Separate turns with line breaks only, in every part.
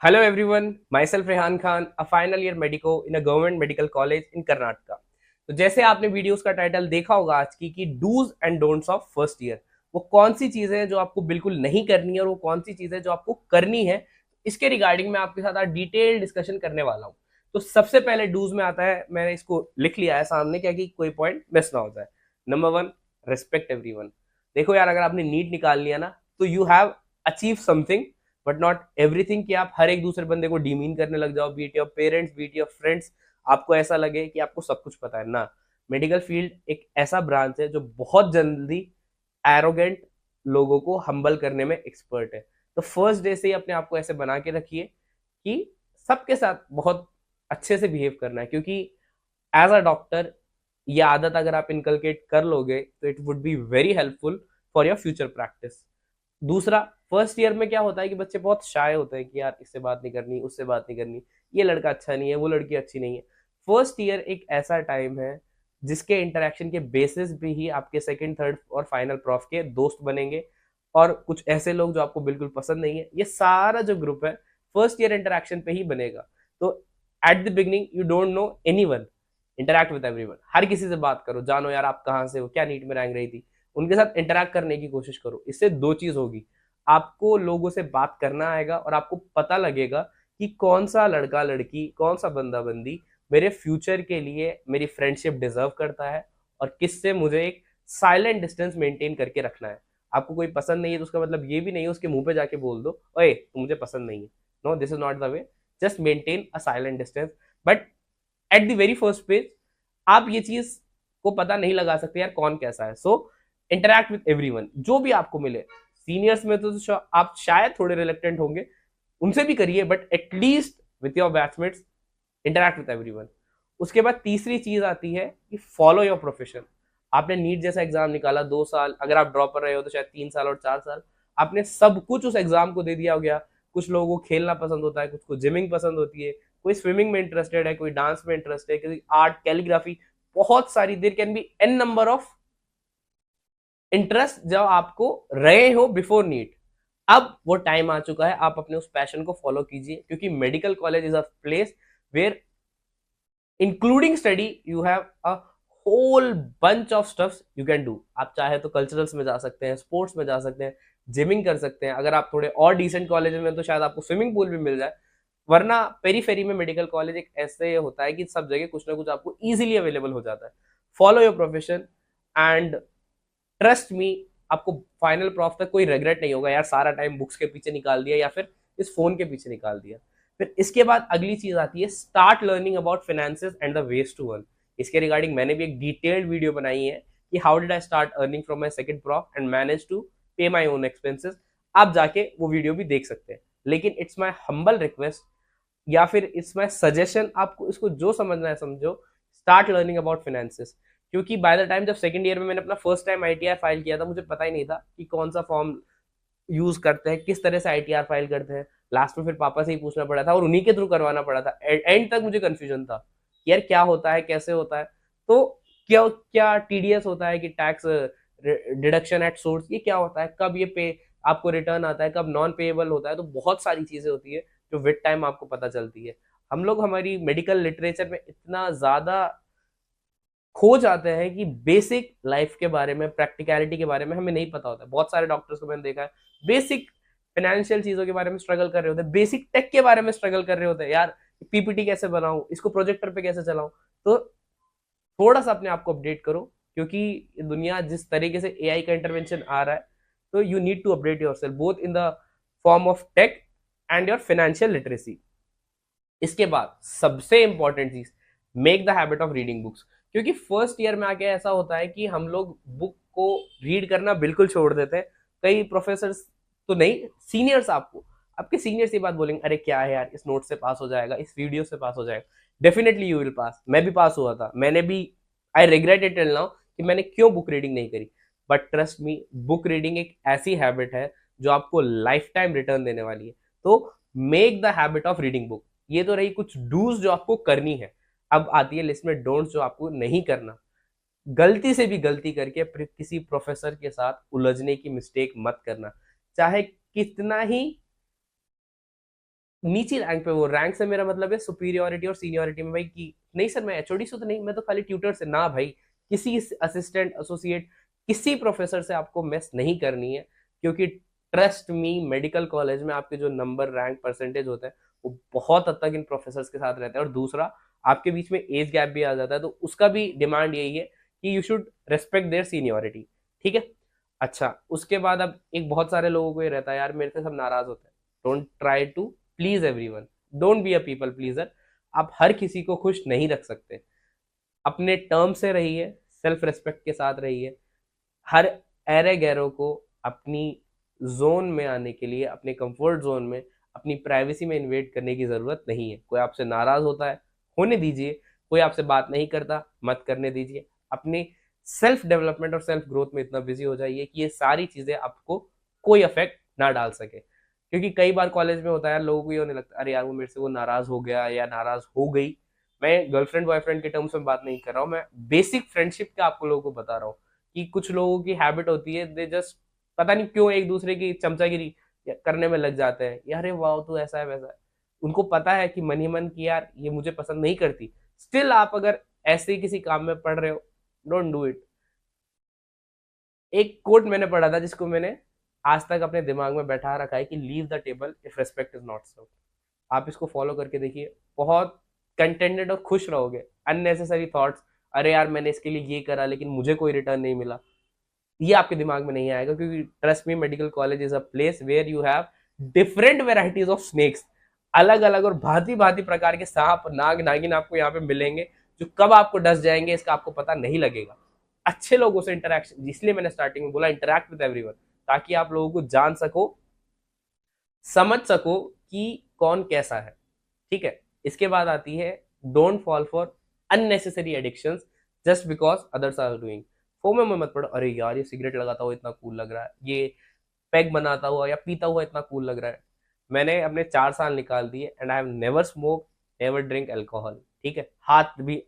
Hello everyone, myself Rehan Khan, a final year medico in a government medical college in Karnataka. तो जैसे आपने videos का title देखा होगा आज की कि dos and don'ts of first year, वो कौन सी चीजें हैं जो आपको बिल्कुल नहीं करनी है और वो कौन सी चीजें जो आपको करनी है, इसके रिगार्डिंग मैं आपके साथ आज डिटेल डिस्कशन करने वाला हूँ। तो सबसे पहले डूज में आता है, मैंने इसको लिख लिया है सामने क्या कि कोई पॉइंट मिस ना हो जाए। Number one, respect everyone. देखो यार, अगर आपने नीट निकाल लिया ना तो you have achieve something, but not everything कि आप हर एक दूसरे बंदे को डीमीन करने लग जाओ, beat your parents, beat your friends. आपको ऐसा लगे कि आपको सब कुछ पता है ना। मेडिकल फील्ड एक ऐसा ब्रांच है जो बहुत जल्दी एरोगेंट लोगों को हम्बल करने में एक्सपर्ट है। तो फर्स्ट डे से ही अपने आप को ऐसे बना के रखिए कि सबके साथ बहुत अच्छे से बिहेव करना है, क्योंकि एज अ डॉक्टर ये आदत अगर आप इनकलकेट कर लोगे तो it would be very helpful for your future practice. दूसरा, फर्स्ट ईयर में क्या होता है कि बच्चे बहुत शाय होते हैं कि यार इससे बात नहीं करनी, उससे बात नहीं करनी, ये लड़का अच्छा नहीं है, वो लड़की अच्छी नहीं है। फर्स्ट ईयर एक ऐसा टाइम है जिसके इंटरेक्शन के बेसिस भी ही आपके सेकंड, थर्ड और फाइनल प्रॉफ के दोस्त बनेंगे, और कुछ ऐसे लोग जो आपको बिल्कुल पसंद नहीं है। ये सारा जो ग्रुप है फर्स्ट ईयर इंटरेक्शन पे ही बनेगा। तो at the beginning you don't know anyone, interact with everyone. हर किसी से बात करो, जानो यार आप कहाँ से हो, क्या नीट में रैंक रही थी, उनके साथ इंटरैक्ट करने की कोशिश करो। इससे दो चीज होगी, आपको लोगों से बात करना आएगा और आपको पता लगेगा कि कौन सा लड़का लड़की, कौन सा बंदा बंदी मेरे फ्यूचर के लिए मेरी फ्रेंडशिप डिजर्व करता है, और किससे मुझे एक साइलेंट डिस्टेंस मेंटेन करके रखना है। आपको कोई पसंद नहीं है तो उसका मतलब ये भी नहीं है उसके मुंह पे जाके बोल दो ओए तू मुझे पसंद नहीं है। No, this is not the way. Just maintain a silent distance. But at the very first page आप ये चीज को पता नहीं लगा सकते यार कौन कैसा है। सो इंटरैक्ट विथ एवरीवन, जो भी आपको मिले। सीनियर्स में तो आप शायद थोड़े रिलेक्टेंट होंगे, उनसे भी करिए, but at least with your batchmates interact with everyone. उसके बाद तीसरी चीज आती है कि फॉलो योर प्रोफेशन। आपने नीट जैसा एग्जाम निकाला, 2 साल, अगर आप ड्रॉप कर रहे हो तो शायद 3 साल और 4 साल आपने सब कुछ उस एग्जाम को दे दिया हो गया। कुछ लोगों को खेलना पसंद होता है, कुछ को जिमिंग पसंद होती है, कोई स्विमिंग में इंटरेस्टेड है, कोई डांस में इंटरेस्टेड है, कोई आर्ट, कैलीग्राफी, बहुत सारी, there can be an number of interest जब आपको रहे हो बिफोर नीट। अब वो टाइम आ चुका है, आप अपने उस पैशन को फॉलो कीजिए, क्योंकि medical college is a place where including study you have a whole bunch of stuffs you can do. आप चाहे तो कल्चरल्स में जा सकते हैं, स्पोर्ट्स में जा सकते हैं, जिमिंग कर सकते हैं। अगर आप थोड़े और डिसेंट कॉलेज में तो शायद आपको स्विमिंग पूल भी मिल जाए। वरना पेरीफेरी में मेडिकल कॉलेज एक ऐसे होता है कि सब जगह कुछ ना कुछ आपको इजीली अवेलेबल हो जाता है। Follow your profession and trust me, आपको फाइनल प्रॉफ तक कोई रिग्रेट नहीं होगा यार सारा टाइम बुक्स के पीछे निकाल दिया या फिर इस फोन के पीछे निकाल दिया। फिर इसके बाद अगली चीज आती है start learning about finances and the ways to earn. इसके रिगार्डिंग मैंने भी एक डिटेल्ड वीडियो बनाई है कि how did I start earning from my second prof and manage to pay my own expenses. आप जाके वो वीडियो भी देख सकते हैं। लेकिन इट्स माई हम्बल रिक्वेस्ट या फिर इट्स माई सजेशन, आपको इसको जो समझना है समझो, स्टार्ट लर्निंग अबाउट फाइनेंसेस। क्योंकि बाय द टाइम जब सेकंड ईयर में मैंने अपना फर्स्ट टाइम आईटीआर फाइल किया था, मुझे पता ही नहीं था कि कौन सा फॉर्म यूज करते हैं, किस तरह से आईटीआर फाइल करते हैं। लास्ट में फिर पापा से ही पूछना पड़ा था और उन्हीं के थ्रू करवाना पड़ा था। एंड तक मुझे कंफ्यूजन था यार क्या होता है, कैसे होता है। तो क्या क्या टीडीएस होता है कि टैक्स डिडक्शन एट सोर्स, ये क्या होता है, कब ये पे आपको रिटर्न आता है, कब नॉन पेएबल होता है। तो बहुत सारी चीजें होती है जो विद टाइम आपको पता चलती है। हम लोग हमारी मेडिकल लिटरेचर में इतना ज्यादा खो जाते हैं कि बेसिक लाइफ के बारे में, प्रैक्टिकलिटी के बारे में हमें नहीं पता होता है। बहुत सारे डॉक्टर्स को मैंने देखा है बेसिक फाइनेंशियल चीजों के बारे में स्ट्रगल कर रहे होते हैं, बेसिक टेक के बारे में स्ट्रगल कर रहे होते हैं यार, पीपीटी कैसे बनाऊं, इसको प्रोजेक्टर पे कैसे चलाऊं। तो थोड़ा सा अपने आप को अपडेट करो, क्योंकि दुनिया जिस तरीके से एआई का इंटरवेंशन आ रहा है, तो you need to update yourself both in the form of tech and your financial literacy. इसके बाद सबसे इंपॉर्टेंट चीज, make the habit of reading books. क्योंकि फर्स्ट ईयर में आके ऐसा होता है कि हम लोग बुक को रीड करना बिल्कुल छोड़ देते हैं। कई प्रोफेसर तो नहीं, सीनियर्स आपको, आपके सीनियर्स ये बात बोलेंगे अरे क्या है यार, इस नोट से पास हो जाएगा, इस वीडियो से पास हो जाएगा। Definitely you will pass. मैं भी पास हुआ था, मैंने भी, I regret it till now कि मैंने क्यों बुक रीडिंग नहीं करी। But trust me, book reading एक ऐसी हैबिट है जो आपको लाइफ टाइम रिटर्न देने वाली है। तो make the habit of reading book. ये तो रही कुछ डूज जो आपको करनी है। अब आती है लिस्ट में डोंट्स जो आपको नहीं करना। गलती से भी गलती करके किसी प्रोफेसर के साथ उलझने की मिस्टेक मत करना, चाहे कितना ही नीची रैंक पे, वो रैंक से मेरा मतलब है सुपीरियोरिटी और सीनियोरिटी में भाई, कि नहीं सर मैं एचओडी से तो नहीं, मैं तो खाली ट्यूटर से, ना भाई, किसी असिस्टेंट एसोसिएट किसी प्रोफेसर से आपको मेस नहीं करनी है, क्योंकि ट्रस्ट मी मेडिकल कॉलेज में आपके जो नंबर रैंक परसेंटेज होते हैं वो बहुत हद तक इन प्रोफेसर के साथ रहते हैं। और दूसरा, आपके बीच में एज गैप भी आ जाता है, तो उसका भी डिमांड यही है कि you should respect there seniority, ठीक है। अच्छा, उसके बाद अब एक बहुत सारे लोगों को ये रहता है यार मेरे से सब नाराज होते हैं। Don't try to please everyone, don't be a people pleaser. आप हर किसी को खुश नहीं रख सकते, अपने टर्म से रहिए, सेल्फ रिस्पेक्ट के साथ रहिए। हर ऐरे गैरों को अपनी जोन में आने के लिए, अपने कंफर्ट जोन में, अपनी प्राइवेसी में इन्वेट करने की जरूरत नहीं है। कोई आपसे नाराज होता है, होने दीजिए। कोई आपसे बात नहीं करता, मत करने दीजिए। अपनी सेल्फ डेवलपमेंट और सेल्फ ग्रोथ में इतना बिजी हो जाइए कि ये सारी चीजें आपको कोई अफेक्ट ना डाल सके। क्योंकि कई बार कॉलेज में होता है लोगों को ये होने लगता है अरे यार वो मेरे से वो नाराज हो गया या नाराज हो गई। मैं गर्लफ्रेंड बॉयफ्रेंड के टर्म्स में बात नहीं कर रहा हूँ, मैं बेसिक फ्रेंडशिप का आपको लोगों को बता रहा हूँ कि कुछ लोगों की हैबिट होती है, दे जस्ट पता नहीं क्यों एक दूसरे की चमचागिरी करने में लग जाते हैं, यार ये वाह तू ऐसा है वैसा है। उनको पता है कि मन ही मन की यार ये मुझे पसंद नहीं करती, स्टिल आप अगर ऐसे ही किसी काम में पढ़ रहे हो, डोंट डू इट। एक कोट मैंने पढ़ा था जिसको मैंने आज तक अपने दिमाग में बैठा रखा है कि leave the table if respect is not served. आप इसको फॉलो करके देखिए, बहुत कंटेंटेड और खुश रहोगे। अननेसेसरी थॉट्स, अरे यार मैंने इसके लिए ये करा लेकिन मुझे कोई रिटर्न नहीं मिला, ये आपके दिमाग में नहीं आएगा। क्योंकि trust me medical college is a place where you have different varieties of snakes. अलग अलग और भांति भांति प्रकार के सांप नाग नागिन आपको यहाँ पे मिलेंगे, जो कब आपको डस जाएंगे इसका आपको पता नहीं लगेगा। अच्छे लोगों से इंटरेक्शन, इसलिए मैंने स्टार्टिंग में बोला इंटरेक्ट विद एवरीवन, ताकि आप लोगों को जान सको, समझ सको कि कौन कैसा है, ठीक है। इसके बाद आती है don't fall for unnecessary addictions just because others are doing. FOMO में मत पड़ो, अरे यार ये सिगरेट लगाता हुआ इतना कूल लग रहा है, ये पैग बनाता हुआ या पीता हुआ इतना कूल लग रहा है। मैंने अपने 4 साल निकाल दिए and I have never smoke, never drink alcohol, ठीक है। हाथ भी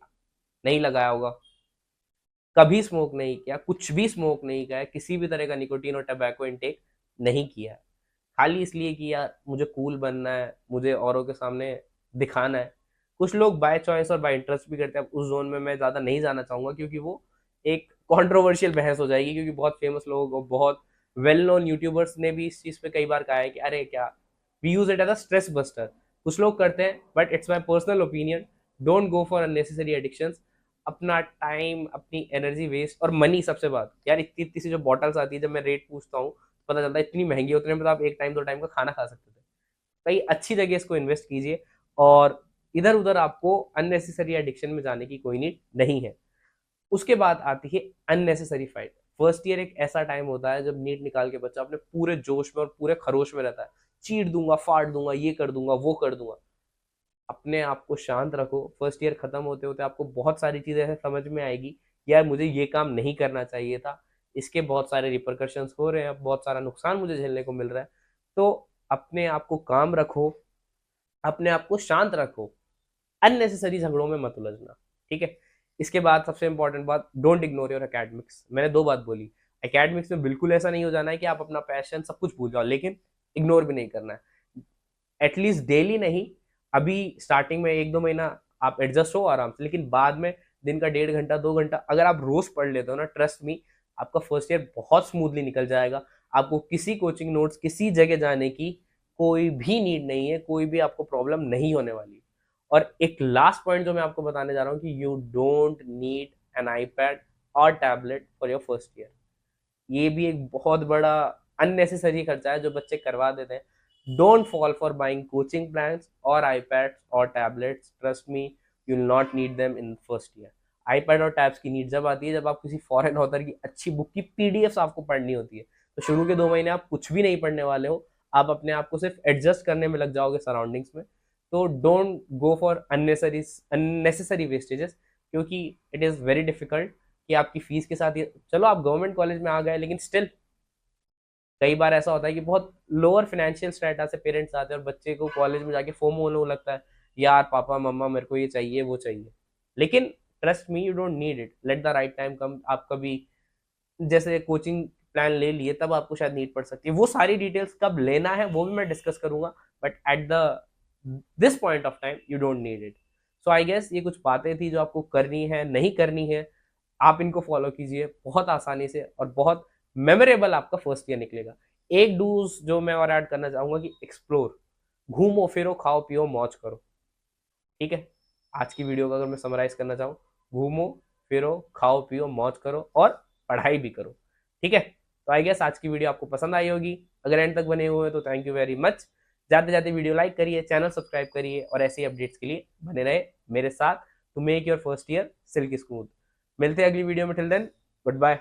नहीं लगाया होगा, कभी स्मोक नहीं किया, कुछ भी स्मोक नहीं किया, किसी भी तरह का निकोटीन और टबैको इनटेक नहीं किया है। खाली इसलिए कि यार मुझे कूल बनना है, मुझे औरों के सामने दिखाना है। कुछ लोग बाय चॉइस और बाय इंटरेस्ट भी करते हैं, उस जोन में मैं ज़्यादा नहीं जाना चाहूँगा क्योंकि वो एक कंट्रोवर्शियल बहस हो जाएगी। क्योंकि बहुत फेमस लोग और बहुत वेल नोन यूट्यूबर्स ने भी इस चीज़ पे कई बार कहा है कि अरे क्या, we use it as a stress buster. कुछ लोग करते हैं but it's my personal opinion, don't go for unnecessary addictions. अपना टाइम, अपनी एनर्जी वेस्ट और मनी, सबसे बात यार, इतनी इतनी सी जो बॉटल्स आती है, जब मैं रेट पूछता हूँ पता चलता है इतनी महंगी होती है, मतलब आप एक टाइम 2 टाइम का खाना खा सकते थे। कई अच्छी जगह इसको इन्वेस्ट कीजिए, और इधर उधर आपको अननेसेसरी एडिक्शन में जाने की कोई नीड नहीं है। उसके बाद आती है अननेसेसरी फाइट। फर्स्ट ईयर एक ऐसा टाइम होता है जब नीट निकाल के बच्चा अपने पूरे जोश में और पूरे खरोश में रहता है, चीर दूंगा, फाड़ दूंगा, ये कर दूंगा, वो कर दूंगा। अपने आप को शांत रखो। फर्स्ट ईयर खत्म होते होते आपको बहुत सारी चीजें ऐसे समझ में आएगी, यार मुझे ये काम नहीं करना चाहिए था, इसके बहुत सारे रिपरकशंस हो रहे हैं, बहुत सारा नुकसान मुझे झेलने को मिल रहा है। तो अपने आप को काम रखो, अपने आप को शांत रखो, अननेसेसरी झगड़ों में मत उलझना, ठीक है। इसके बाद सबसे इंपॉर्टेंट बात, डोंट इग्नोर योर एकेडमिक्स। मैंने 2 बात बोली, एकेडमिक्स में बिल्कुल ऐसा नहीं हो जाना है कि आप अपना पैशन सब कुछ भूल जाओ, लेकिन इग्नोर भी नहीं करना है। एटलीस्ट डेली नहीं, अभी स्टार्टिंग में 1-2 महीना आप एडजस्ट हो आराम से, लेकिन बाद में दिन का 1.5 घंटा 2 घंटा अगर आप रोज पढ़ लेते हो ना, ट्रस्ट मी, आपका फर्स्ट ईयर बहुत स्मूथली निकल जाएगा। आपको किसी कोचिंग नोट्स, किसी जगह जाने की कोई भी नीड नहीं है, कोई भी आपको प्रॉब्लम नहीं होने वाली। और एक लास्ट पॉइंट जो मैं आपको बताने जा रहा हूँ कि you don't need an iPad और tablet for your first year. ये भी एक बहुत बड़ा अननेसेसरी खर्चा है जो बच्चे करवा देते हैं। Don't fall for buying coaching plans और आईपैड्स और tablets, trust me, you will not need them in first year. IPad और टैब्स की नीड जब आती है जब आप किसी फॉरेन ऑथर की अच्छी बुक की पीडीएफ आपको पढ़नी होती है। तो शुरू के 2 महीने आप कुछ भी नहीं पढ़ने वाले हो, आप अपने आप को सिर्फ एडजस्ट करने में लग जाओगे सराउंडिंग्स में। तो don't go for unnecessary vestiges, क्योंकि इट इज़ वेरी डिफिकल्ट कि आपकी फीस के साथ ये, चलो आप गवर्नमेंट कॉलेज में आ गए, लेकिन स्टिल कई बार ऐसा होता है कि बहुत लोअर फाइनेंशियल स्टेटस से पेरेंट्स आते हैं और बच्चे को कॉलेज में जाके फोमो होने लगता है, यार पापा मम्मा मेरे को ये चाहिए वो चाहिए। लेकिन trust me, you don't need it, let the right time come. आप कभी जैसे कोचिंग प्लान ले लिए तब आपको शायद नीड पड़ सकती है, वो सारी डिटेल्स कब लेना है वो भी मैं डिस्कस करूंगा, but at the this point of time you don't need it. So I guess ये कुछ बातें थी जो आपको करनी है, नहीं करनी है, आप इनको फॉलो कीजिए बहुत आसानी से और बहुत मेमोरेबल आपका फर्स्ट ईयर निकलेगा। एक डूज जो मैं और ऐड करना चाहूंगा कि एक्सप्लोर, घूमो फिरो खाओ पियो मौज करो। ठीक है, आज की वीडियो को अगर मैं समराइज करना चाहूँ, घूमो फिरो खाओ पियो मौज करो और पढ़ाई भी करो। ठीक है, तो आई गेस आज की वीडियो आपको पसंद आई होगी। अगर एंड तक बने हुए हैं तो थैंक यू वेरी मच। जाते जाते वीडियो लाइक करिए, चैनल सब्सक्राइब करिए और ऐसी अपडेट्स के लिए बने रहे मेरे साथ to make your first year silky smooth. मिलते हैं अगली वीडियो में, टिल देन गुड बाय।